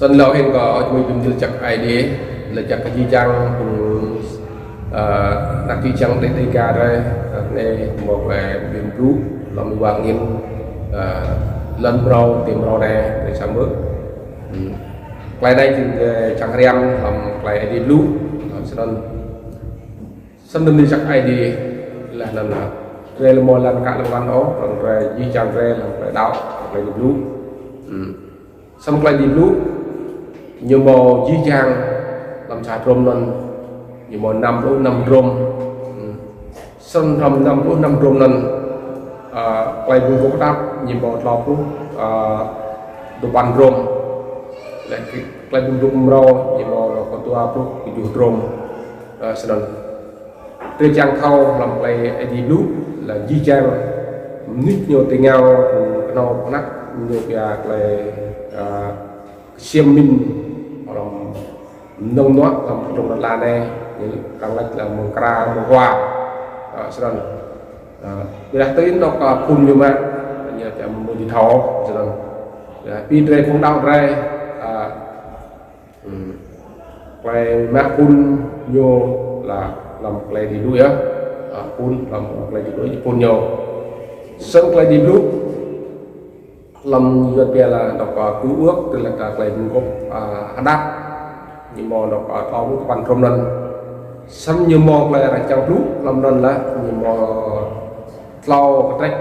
sân lâu hiện có mình dùng từ chặt ai đi là chặt cái chi chăng đặc chi chăng đến đây cả đây này một về biển rú làm vàng in lần rau tìm rau này để sáng bước lại đây thì chẳng riêng làm lại đi lú sân đi chặt ai đi là rê là một lần cả lần đó còn về di chăng rê là phải đào lại đi lú xong lại đi lú nhiều mò di chang làm trà rôm nên nhiều mò năm rôm sân năm rôm nên quay vùng cố đáp nhiều mò lọp lúc đồ bàn rôm lại quay vùng rôm rau nhiều mò còn tua lúc cái dù rôm sân trên trang khâu làm quay đi lú là di chang nít nhiều tình nhau nó nát nhiều cái lại xiêm minh làm nông nót làm trong là này càng lệch là một cà một hoa sau đó bây giờ tới nó có phun như mà nhà chậm một đi tháo sau đó pin đây cũng đau đây quay mát phun vô là làm quay đi đuôi á phun làm quay đi đuôi phun nhiều sân quay đi đuôi làm việc là nó có cứu ước từ là cả lại gốc đáp nhưng mà nó có thong quan trọng nên xăm như mò lại là trong lúc làm nên là nhưng mà lau cái trách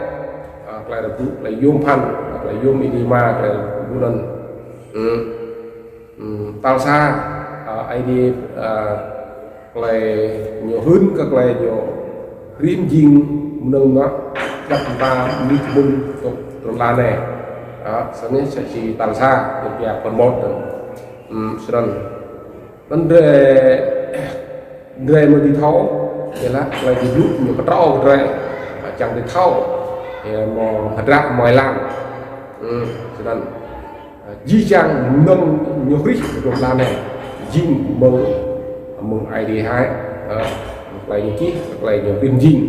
lại là lúc lại zoom pan lại zoom minima lại luôn nên tao xa ID lại nhiều hơn các lại nhiều riêng riêng nâng nó đặt ta mít bún trong là này sau này sẽ chỉ tàn xa được nhà phần một rồi vấn đề mà đi tháo thì là đi lúc nhiều cái trâu rồi chẳng đi tháo thì mà thật ra mọi làm cho nên di trang nâng nhiều rít trong là này zin mừng ID 2 lại nhiều chi lại nhiều pin zin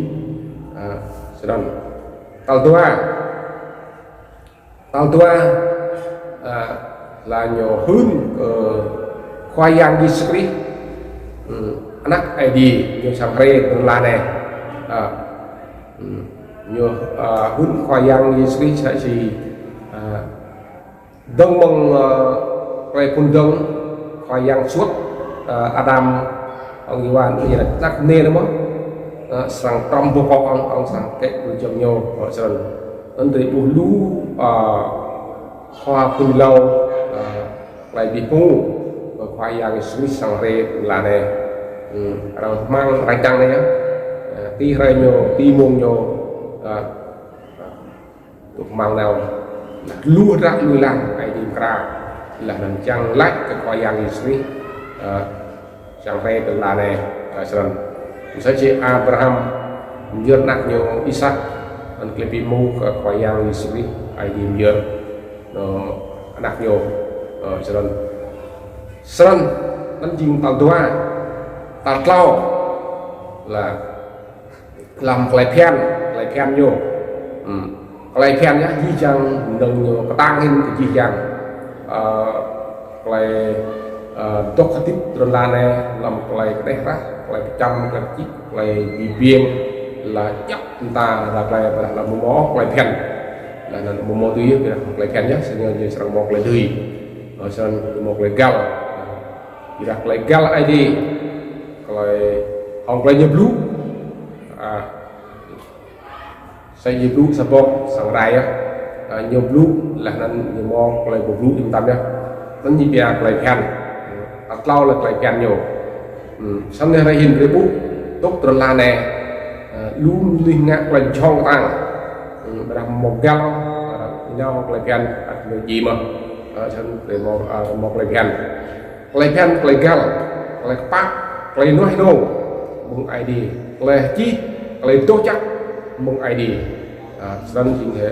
cho nên tao tua là nhiều hơn khoai yang di sekri anak ID nhiều sang re là này nhiều hơn khoai yang di sekri sẽ chỉ đông mong re pun đông khoai yang suốt Adam ông Iwan như là tắc nê đúng không sang trong bộ ông sang cái của chồng nhau ở sơn ấn tới bù lú hoa phun lâu lại bị ngu và khoai yang suýt sang re là này rồi mang răng trăng này nhá tí rơi nhau tí muông nhau mang nào lúa ra lúa lang cái đi ra là mình trăng lách cái khoai yang suýt sang re là này sơn sẽ chỉ Abraham nhớ nặng nhiều Isaac anh lebih mau ke khoyang di sini ID biar anak yo seren anjing tal tua tal lau là làm klepien yo klepien nhá di chang đừng yo ketang hin di chang klep tok khatip terlane làm klep cái đấy klep trăm klep chip klep bibieng là chắc chúng ta là một món quay pen là một món tùy là quay pen nhé sẽ như sang một quay tùy ở sang một quay gal thì đặt quay gal ID quay ông quay nhập lú xây nhập lú support sang rai á nhập lú là nên nhiều món quay một lú chúng ta nhé nó như bia quay pen lâu là quay pen nhiều xong rồi hình cái bút tốt rồi là nè luôn liên ngạc là trong tăng làm một gal nhau lại gan người gì mà chân để một lại gan lại gal lại pak lại nói đâu mong ID lại chi lại tốt chắc mong ID dân chính thế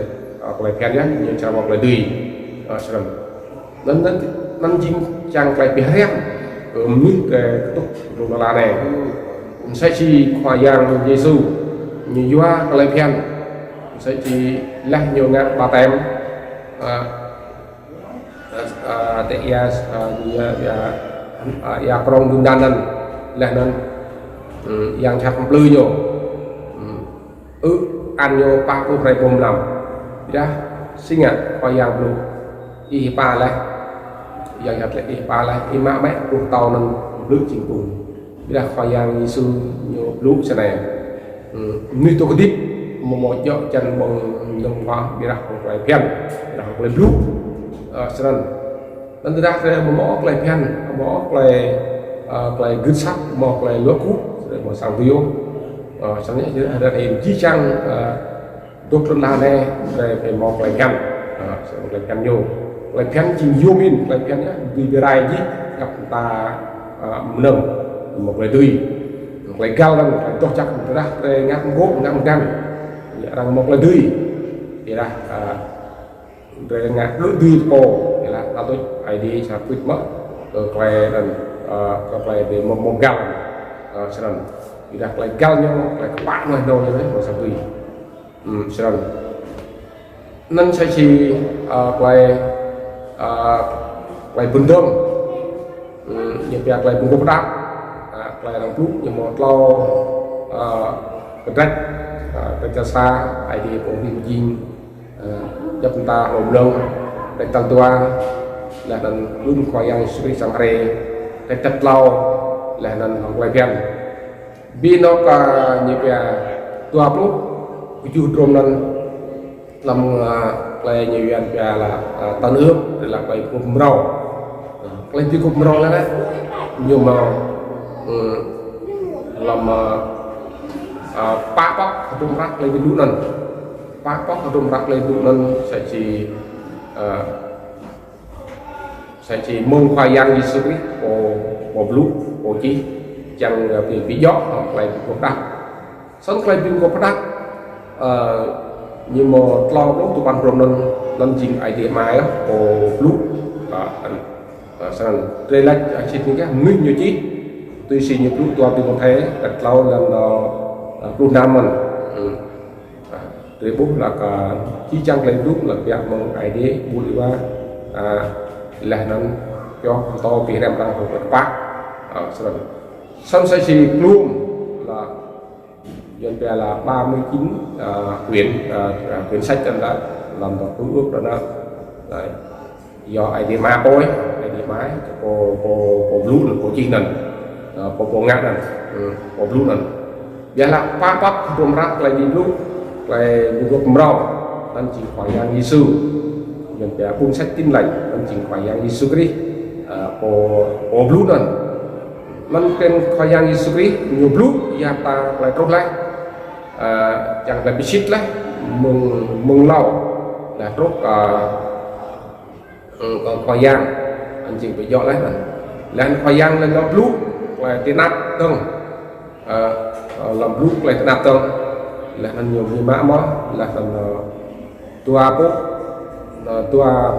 lại gan nhé như cho một lại đi sơn nên chính chẳng lại bị hẹp như cái tốt rồi là này sẽ chỉ khoa yang Giêsu như vua Clepian sẽ chỉ lắc nhiều ngã ba tem te ya krong dundanan lah nan yang chặt blue nyo anyo pa ku prai bom lam ya singa ko yang blue i pa la yang chặt lại i pa la i ma mẹ ku tàu nan blue ching ku ya ko yang Yesu nyo blue sa này ni to kudip mo yo chan bong dong wa birah ko prai pian birah ko blue seran dan tidak ada mau klay pian mau klay good sap mau klay loku mau sang video sebenarnya ada di chang dokter nane về mau klay pian klay pian yo klay pian chỉ yumin klay pian nhá di berai ji gặp ta menang mau klay tui klay gal kan klay toh cak tidak ngap gop ngap gan ya orang mau klay tui ya rồi ngã cứ đi po thì là tao tôi ID sẽ quyết mất rồi quay lần quay về một gal sẽ lần thì đặt lại gal nhau lại các bạn ngoài đâu như thế mà sao tùy sẽ lần nên sẽ chỉ quay bún đông những việc quay bún gốc đá quay làm lúc những một lâu cái rách cái cha xa ID của viên dinh cho chúng ta hồn lông để tăng tua là nên luôn coi yang suy sang re để chất lâu là nên học lại pian bi nó cả như vậy tua lúc chu trôm nên làm lại như vậy là tan nước để làm bài cục rau lại đi cục rau đấy nhiều màu làm pa bóc trong rác lấy cái đũa nần pa bóc trong rác lấy đũa nần sẽ chỉ mông khoai yang như sứ của blue của chi chẳng bị gió hoặc lại cục đá sẵn lại pin cục đá nhưng mà lo lúc tụi bạn rồi nên chỉnh idea máy của blue sang đây là chỉ những cái nguyên như chi tôi xin những blue tua từ một thế đặt lâu là blue nam mình rồi bút là chi chăng lên lúc là việc mong idea bút qua là nó cho to Việt Nam đang học các bác sân sẽ chỉ luôn là dân về là 39 quyển sách trên đó làm được cứu ước đó nó do idea ma bôi idea máy của blue là của chi nền của ngắt nè của blue nè giờ là ba bắp rôm rác lại đi blue lại dùng gốc rau nên chỉ khoảng yang Giêsu dân về cuốn sách tin lành nên chỉ khoảng yang Giêsu Christ của blue nè nên trên khoảng yang Giêsu Christ nhiều blue gia ta lại tốt lại chẳng là bị shit lại mừng lâu là tốt còn khoai giang anh chị phải dọn lấy này là khoai giang lên nó blue là tiền nắp không làm blue là tiền nắp không là anh nhiều người mã mó là phần tua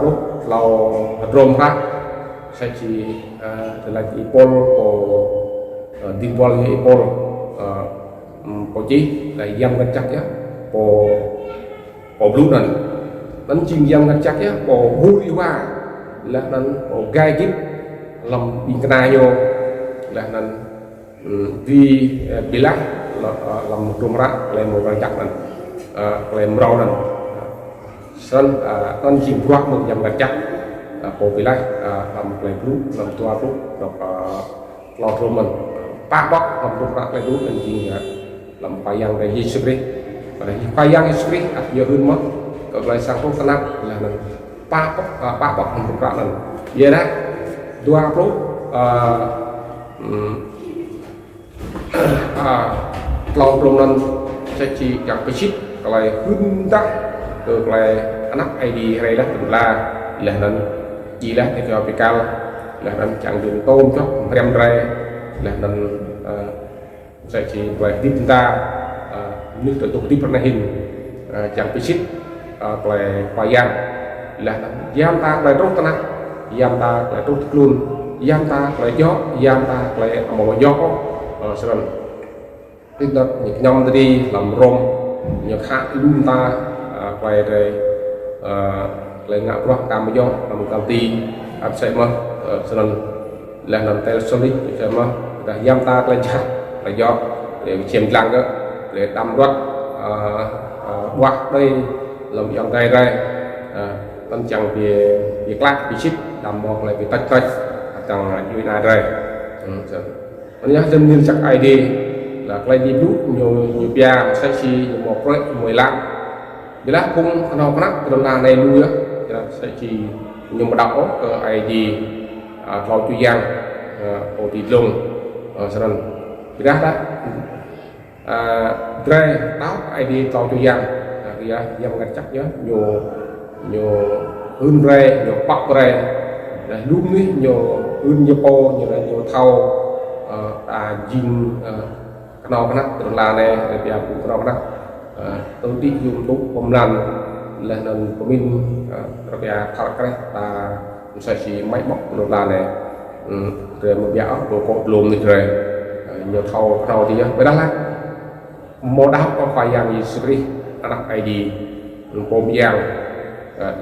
bút lầu rôm khác sẽ chỉ là ipol của dimbol ipol của chí là dâm cái chắc nhá của blue này đánh chuyên dân đánh chắc nhá của vui qua là đánh của gai kíp làm bình ca vô là đánh vì bị lắc làm trùm rác lên một vàng chắc này lên rau này sân đánh chìm qua một dâm cái chắc của bị lắc làm lên blue làm tua blue được lò trùm mình ba bóc làm trùm rác lên blue đánh chuyên làm khoai yang dari Yesus Christ pada khoai yang Yesus Christ nhiều hơn mất còn lại sang phong là ba bọc một đoạn lần vậy đó dua lúc lòng lòng lần sẽ chỉ gặp cái chip còn lại hơn tắc được lại anak ID hay là lần chỉ là cái cho cao là lần chẳng đường tôm cho rem ray là lần sẽ chỉ về tiếp chúng ta nước tự tục tiếp phần hình chẳng bị ship về khoai giang là giam ta về rốt ta giam ta về rốt luôn giam ta về gió giam ta về màu gió sau đó tiếp đó những nhóm đi làm rôm những khác luôn ta về rồi lên ngã qua cam gió làm cam ti áp sẽ mà cho nên là làm tay solid cho mà đã giam ta lên chặt là do để chiếm lăng đó để đâm đoạt quạt đây làm dòng tay đây tân chẳng về việc lát bị chip đâm một lại bị tách chẳng như này đây anh nhớ dân như chắc ID là cái đi lúc nhiều bia sẽ chi nhiều một rồi 15 vì là cũng nó nát từ là này luôn á sẽ chi nhiều một đạo ID thao chui giang ô tì lùng cho nên vì đó đây tao ID thao chui giang thì giang ngặt chắc nhớ nhiều hơn re nhiều bắc re lúcนี้nhiều hơn nhiều po nhiều là nhiều thao jin kenal kena terlane dia pun kenal kena tadi YouTube pemlan là nên pemimpin terbiasa thal kere sesi máy móc terlane rồi một béo đồ cột lùm thì rồi nhiều thau thau thì vậy đó là một đáp có khoai yang gì sri anak ID pom yang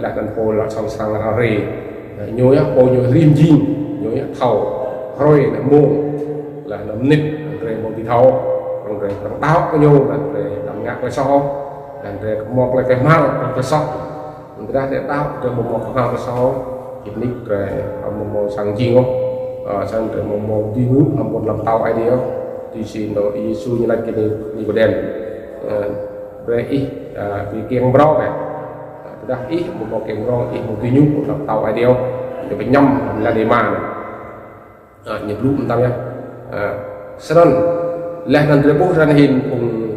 là cần po là song sang là rì nhồi po nhồi rim jin nhồi thau rồi là mông là nấm nít rồi một tí thau rồi đáo cái nhô rồi làm ngạc cái sau rồi một lại cái mau cái sau người ta sẽ đáo rồi một cái sau kịp nick rồi một sang chiên không sang rồi một đi nút một làm tàu ai đi không đi xin rồi isu như là cái này của đèn rồi ít vì kiêng bro này đó ít một kiêng bro ít một đi nút một làm tàu ai đi không để phải nhâm là để mà nhập lúc chúng ta nhé sau đó là lần thứ bốn ra hình cùng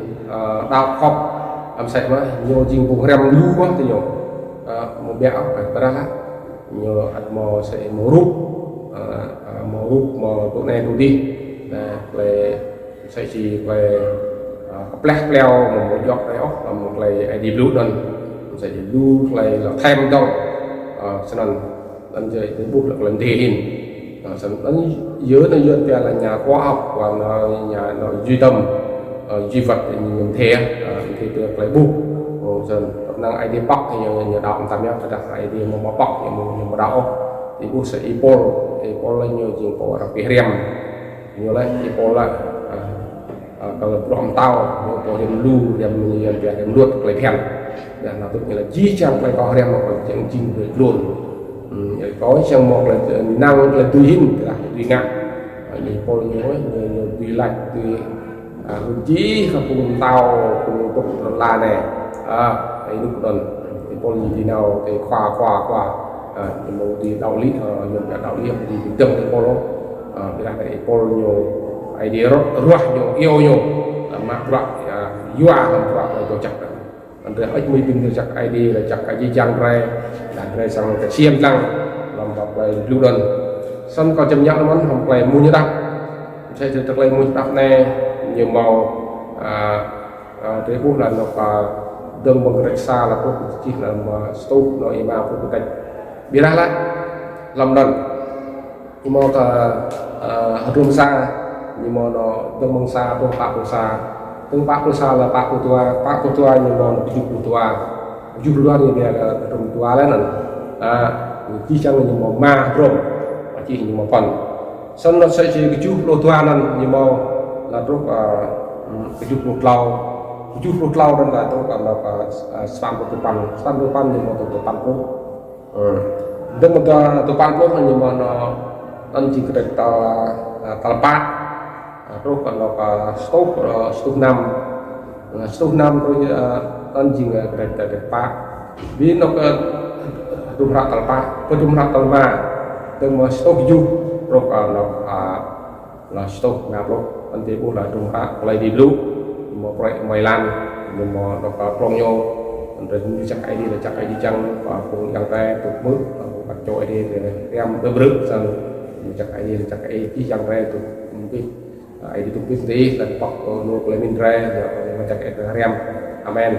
đào học làm sạch mà nhiều trình cùng rem lưu quá thì nhiều một béo phải ta ra nhiều ăn mò sẽ mò rúp mò tụi này tụi đi về sẽ chỉ về black leo một giọt đấy ốc một lại đi blue đơn sẽ lưu lại là thêm đâu sau đó lần chơi tới bút là lần thể hình nó dưới nó dưới là nhà khoa học và nhà nó duy tâm duy vật nhìn thế thì được lấy bút rồi năng ID bóc thì nhiều đạo tạm nhá phải đặt ID một bóc nhiều một đạo thì bút sẽ ipol là nhiều chuyện của đặc biệt rem nhiều lấy ipol là kalau belum tahu mau dem lu dem yang biar dem luat kelihatan dan itu là chỉ chẳng phải có rem mà còn chẳng chinh được luôn có trong một là năng là tùy hình là tùy ngã thì tôi nhớ tùy lạnh tùy chí không cùng tàu cùng là này cái lúc tuần thì tôi nhìn thế nào thì qua một thì đạo lý nhận cả đạo lý thì từng cái polo thì là cái polo nhiều idea ruah nhiều yêu nhiều mà ruah yua không ruah là tôi chắc Andre ấy mới tìm được chắc ID là chắc cái gì chăng ra là ra sang cái xiêm lăng làm vào cái lưu đơn sân còn chấm nhắc nó không phải mua như đắp sẽ thực lên mua đắp này nhiều màu thế bút là nó đơn bằng cái xa là bút chỉ là mà stove nó im vào bút cái biết là làm đơn nhưng mà cái rung xa nhưng mà nó đơn bằng xa đơn bạc xa từng pak perusahaan lah pak ketua yang mau 70 ni dia rum tua lah nan chỉ chẳng như mà ma rum chỉ như mà phần xong nó sẽ chỉ cái chút lô tua nan như mà là rốt cái chút lột lau dan là rốt là span như mà tụi pan cũng dan mà tụi pan cũng như mà nó chỉ cái talpa rốt là stove năm rồi tan jing cái pa vì nó rung rat talpa từng mà stove ju rốt là stove ngap rốt anh thấy bố là rung rat lại đi lú một mày lan nhưng mà nó có plong nhau rồi như chắc ai đi là chắc ai đi chăng và cùng găng tay tụt bước bắt chỗ ai đi để em đỡ bớt xong chắc ai đi là chắc ai chỉ găng tay tụt biết ai di tulis di dan pak nuklemin ray macam itu rem amen